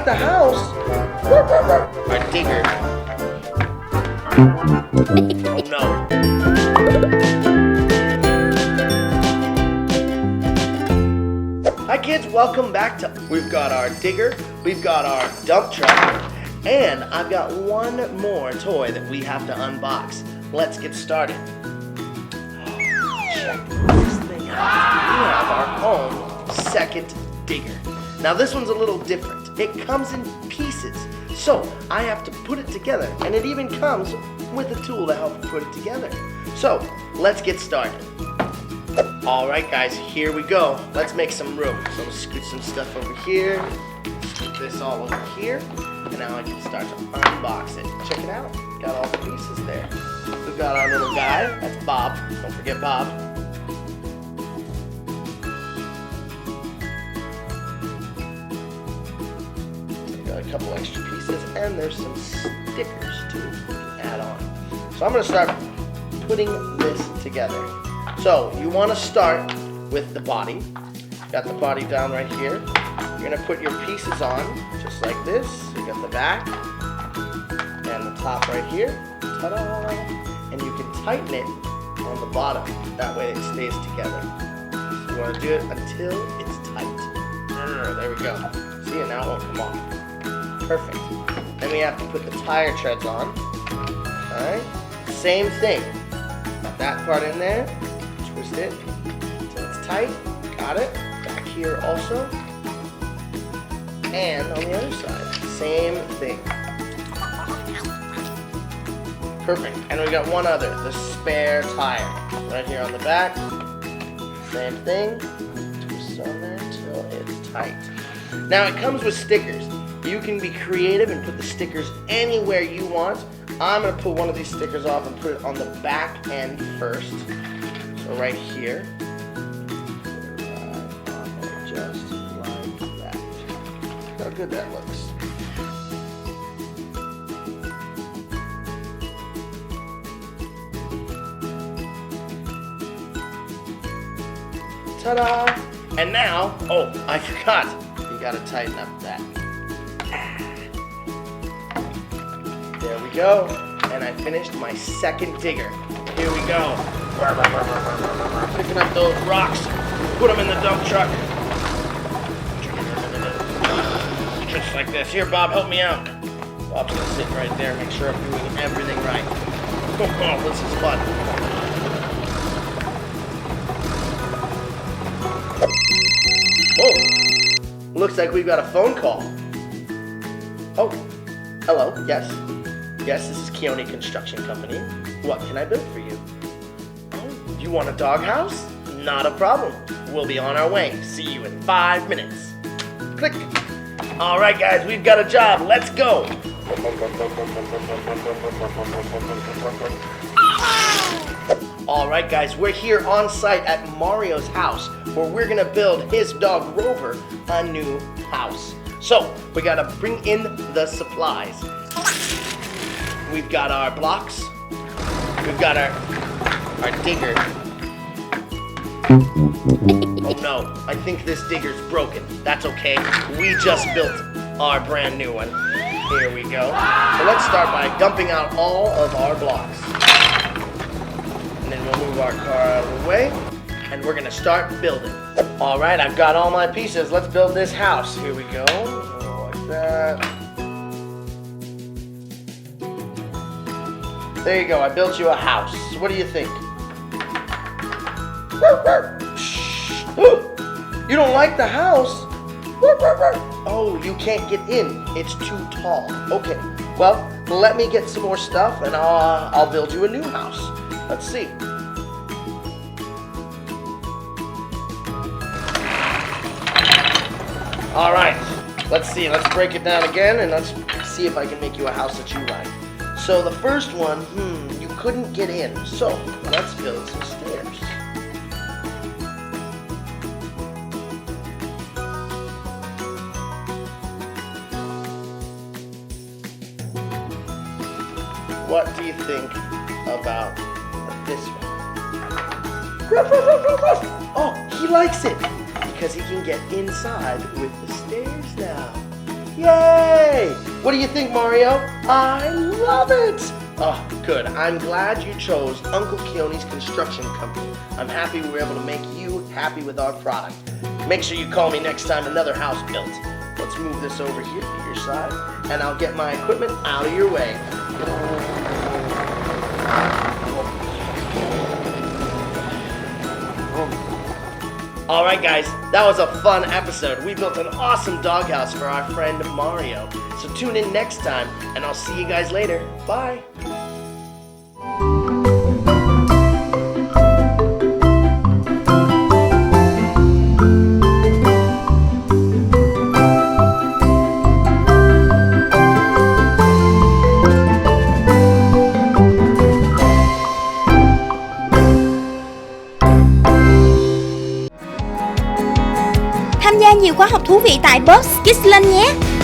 like the house. Our digger. Oh no. Hi kids, welcome back to... We've got our digger, we've got our dump truck, and I've got one more toy that we have to unbox. Let's get started. Check this thing out. We have our own second digger. Now this one's a little different. It comes in pieces, so I have to put it together, and it even comes with a tool to help put it together. So let's get started. All right, guys, here we go. Let's make some room. So I'm gonna scoot some stuff over here, scoot this all over here, and now I can start to unbox it. Check it out. Got all the pieces there. We've got our little guy. That's Bob. Don't forget Bob. Got a couple extra pieces, and there's some stickers too we can add on. So I'm gonna start putting this together. So you want to start with the body. Got the body down right here. You're gonna put your pieces on just like this. You got the back and the top right here. Ta-da! And you can tighten it on the bottom. That way it stays together. So you want to do it until it's tight. There we go. See it now? It won't come off. Perfect. Then we have to put the tire treads on. Alright. Same thing. Got that part in there. Twist it until it's tight. Got it. Back here also. And on the other side. Same thing. Perfect. And we got one other. The spare tire. Right here on the back. Same thing. Twist on there until it's tight. Now it comes with stickers. You can be creative and put the stickers anywhere you want. I'm going to pull one of these stickers off and put it on the back end first. So right here. Right on there, just like that. Look how good that looks. Ta-da! And now, oh, I forgot. You got to tighten up that. There we go. And I finished my second digger. Here we go. Picking up those rocks. Put them in the dump truck. Just like this. Here, Bob, help me out. Bob's gonna sit right there, make sure I'm doing everything right. Oh, this is fun. Oh, looks like we've got a phone call. Oh, hello, yes. Yes, this is Keone Construction Company. What can I build for you? Oh, you want a doghouse? Not a problem. We'll be on our way. See you in 5 minutes. Click. All right, guys, we've got a job. Let's go. All right, guys, we're here on site at Mario's house where we're going to build his dog Rover a new house. So we got to bring in the supplies. We've got our blocks. We've got our digger. Oh no, I think this digger's broken. That's okay. We just built our brand new one. Here we go. So let's start by dumping out all of our blocks. And then we'll move our car out of the way. And we're gonna start building. All right, I've got all my pieces. Let's build this house. Here we go. Like that. There you go, I built you a house. What do you think? You don't like the house? Oh, you can't get in. It's too tall. Okay, well, let me get some more stuff and I'll build you a new house. Let's see. All right, let's see. Let's break it down again and let's see if I can make you a house that you like. So the first one, you couldn't get in. So let's build some stairs. What do you think about this one? Oh, he likes it because he can get inside with the stairs now. Yay! What do you think, Mario? I love it! Oh, good. I'm glad you chose Uncle Keone's construction company. I'm happy we were able to make you happy with our product. Make sure you call me next time another house built. Let's move this over here to your side, and I'll get my equipment out of your way. Alright guys, that was a fun episode. We built an awesome doghouse for our friend Mario. So tune in next time, and I'll see you guys later. Bye! Tham gia nhiều khóa học thú vị tại Boss Kids Lên nhé!